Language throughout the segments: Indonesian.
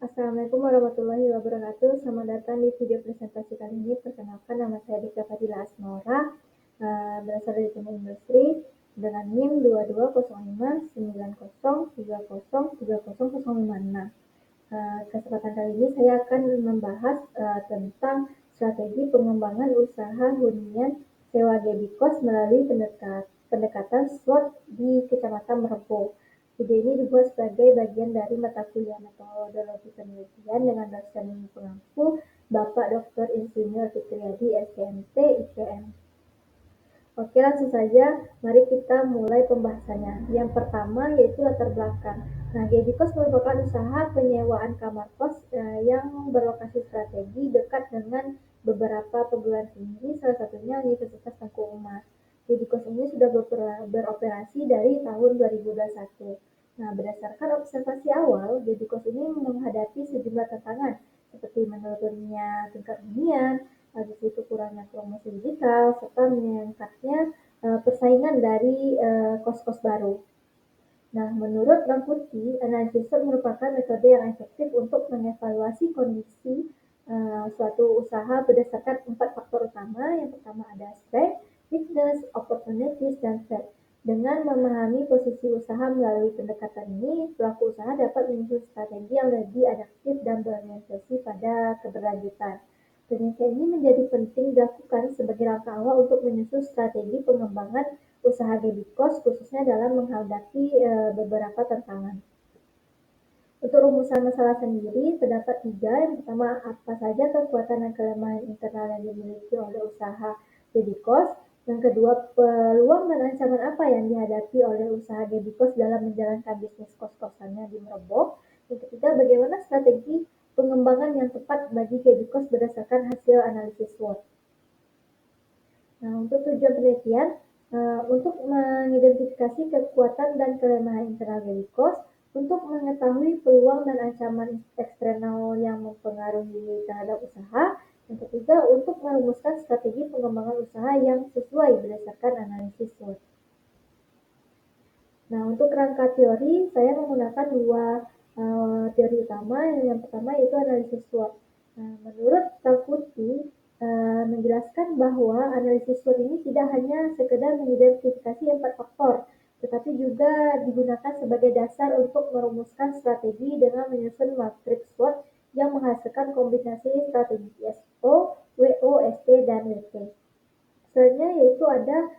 Assalamualaikum warahmatullahi wabarakatuh. Selamat datang di video presentasi kali ini. Perkenalkan, nama saya Dika Fadila Asnora, berasal dari Teknik Industri dengan NIM 22059030303056. Kesempatan kali ini saya akan membahas tentang strategi pengembangan usaha hunian sewa Gebikos melalui pendekatan SWOT di Kecamatan Merepo. Video ini dibuat sebagai bagian dari mata kuliah metodologi penelitian dengan dosen pengampu Bapak Dr. Insinyur Fitriadi, STMT, IPM. Oke, langsung saja. Mari kita mulai pembahasannya. Yang pertama yaitu latar belakang. Nah, Gebikos merupakan usaha penyewaan kamar kos yang berlokasi strategi dekat dengan beberapa perguruan tinggi, salah satunya Universitas Tengku Umar. Gebikos ini sudah beroperasi dari tahun 2021. Nah, berdasarkan observasi awal, Gebikos ini menghadapi sejumlah tantangan seperti menurunnya tingkat hunian, habis itu kurangnya promosi digital, serta meningkatnya persaingan dari kos-kos baru. Nah, menurut Bang Putih, analisis SWOT merupakan metode yang efektif untuk mengevaluasi kondisi suatu usaha berdasarkan 4 faktor utama. Yang pertama ada strength, weakness, opportunities, dan threat. Dengan memahami posisi usaha melalui pendekatan ini, pelaku usaha dapat menyusun strategi yang lebih adaptif dan berorientasi pada keberlanjutan. Penelitian ini menjadi penting dilakukan sebagai langkah awal untuk menyusun strategi pengembangan usaha Gebikos, khususnya dalam menghadapi beberapa tantangan. Untuk rumusan masalah sendiri, terdapat 3. Yang pertama, apa saja kekuatan dan kelemahan internal yang dimiliki oleh usaha Gebikos. Yang kedua, peluang dan ancaman apa yang dihadapi oleh usaha Gebikos dalam menjalankan bisnis kos-kosannya di Merebok. Yang ketiga, bagaimana strategi pengembangan yang tepat bagi Gebikos berdasarkan hasil analisis SWOT. Nah, untuk tujuan penelitian, untuk mengidentifikasi kekuatan dan kelemahan internal Gebikos, untuk mengetahui peluang dan ancaman eksternal yang mempengaruhi terhadap usaha. Yang ketiga, untuk merumuskan strategi pengembangan usaha yang sesuai berdasarkan analisis SWOT. Nah, untuk kerangka teori, saya menggunakan 2 teori utama. Yang pertama yaitu analisis SWOT. Nah, menurut Bang Putih, menjelaskan bahwa analisis SWOT ini tidak hanya sekedar mengidentifikasi 4 faktor, tetapi juga digunakan sebagai dasar untuk merumuskan strategi dengan menyusun matriks SWOT yang menghasilkan kombinasi strategi SO, WO, ST, dan WT. Selanjutnya yaitu ada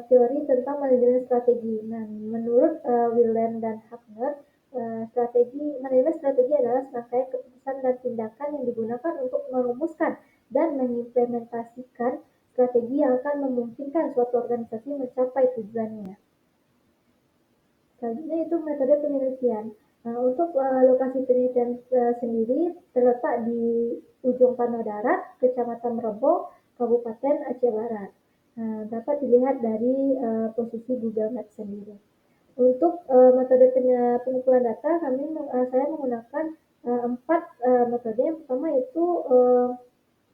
teori tentang manajemen strategi. Nah, menurut Willen dan Hafner, manajemen strategi adalah serangkaian keputusan dan tindakan yang digunakan untuk merumuskan dan mengimplementasikan strategi yang akan memungkinkan suatu organisasi mencapai tujuannya. Selanjutnya itu metode penelitian. Nah, untuk lokasi penelitian sendiri terletak di ujung Tanah Darat, Kecamatan Merebok, Kabupaten Aceh Barat. Nah, dapat dilihat dari posisi Google Maps sendiri. Untuk metode pengumpulan data, saya menggunakan 4 metode. Yang pertama itu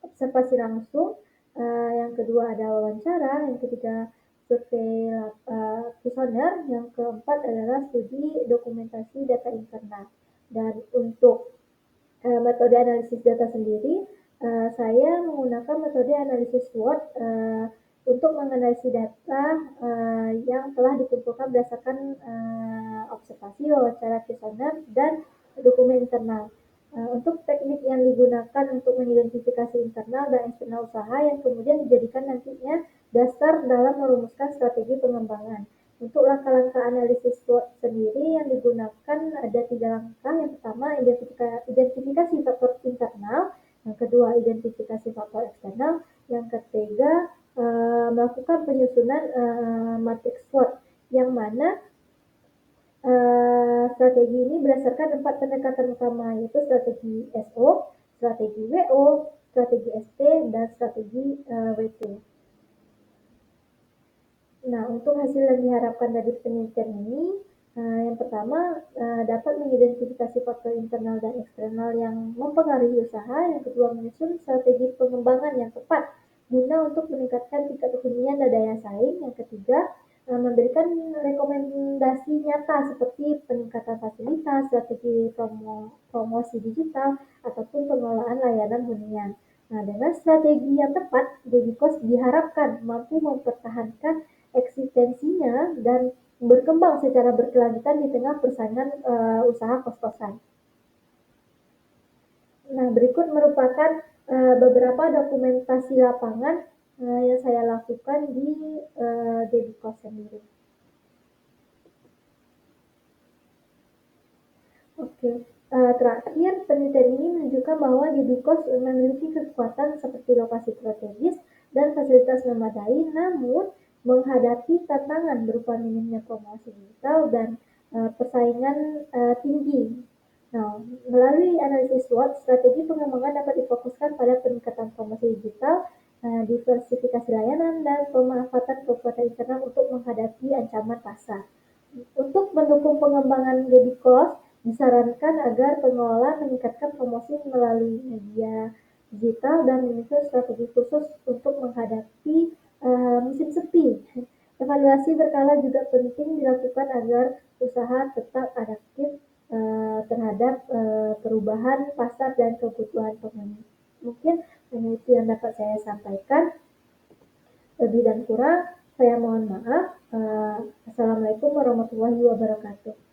observasi langsung, yang kedua ada wawancara, yang ketiga survei kuesioner, yang keempat adalah studi dokumentasi data internal. Dan untuk metode analisis data sendiri, saya menggunakan metode analisis SWOT untuk menganalisis data yang telah dikumpulkan berdasarkan observasi, wawancara kuesioner, dan dokumen internal. Untuk teknik yang digunakan untuk mengidentifikasi internal dan eksternal usaha yang kemudian dijadikan nantinya dasar dalam merumuskan strategi pengembangan. Untuk langkah-langkah analisis SWOT sendiri yang digunakan ada 3 langkah. Yang pertama, identifikasi faktor internal. Yang kedua, identifikasi faktor eksternal. Yang ketiga, melakukan penyusunan matriks SWOT, yang mana strategi ini berdasarkan 4 pendekatan utama, yaitu strategi SO, strategi WO, strategi ST, dan strategi WT. Nah, untuk hasil yang diharapkan dari penelitian ini, yang pertama dapat mengidentifikasi faktor internal dan eksternal yang mempengaruhi usaha. Yang kedua, menyusun strategi pengembangan yang tepat guna untuk meningkatkan tingkat hunian dan daya saing. Yang ketiga, memberikan rekomendasi nyata seperti peningkatan fasilitas, strategi promosi digital, ataupun pengelolaan layanan hunian. Nah, dengan strategi yang tepat, Debikos diharapkan mampu mempertahankan eksistensinya dan berkembang secara berkelanjutan di tengah persaingan usaha kos-kosan. Nah, berikut merupakan beberapa dokumentasi lapangan yang saya lakukan di Debikos sendiri. Oke, terakhir penelitian ini menunjukkan bahwa Debikos memiliki kekuatan seperti lokasi strategis dan fasilitas memadai, namun menghadapi tantangan berupa minimnya promosi digital dan persaingan tinggi. Nah, melalui analisis SWOT, strategi pengembangan dapat difokuskan pada peningkatan promosi digital, diversifikasi layanan, dan pemanfaatan kekuatan internal untuk menghadapi ancaman pasar. Untuk mendukung pengembangan Debikos, disarankan agar pengelola meningkatkan promosi melalui media digital dan menyusun strategi khusus untuk menghadapi musim sepi. Evaluasi berkala juga penting dilakukan agar usaha tetap adaptif terhadap perubahan pasar dan kebutuhan pembeli. Mungkin itu yang dapat saya sampaikan. Lebih dan kurang saya mohon maaf. Assalamualaikum warahmatullahi wabarakatuh.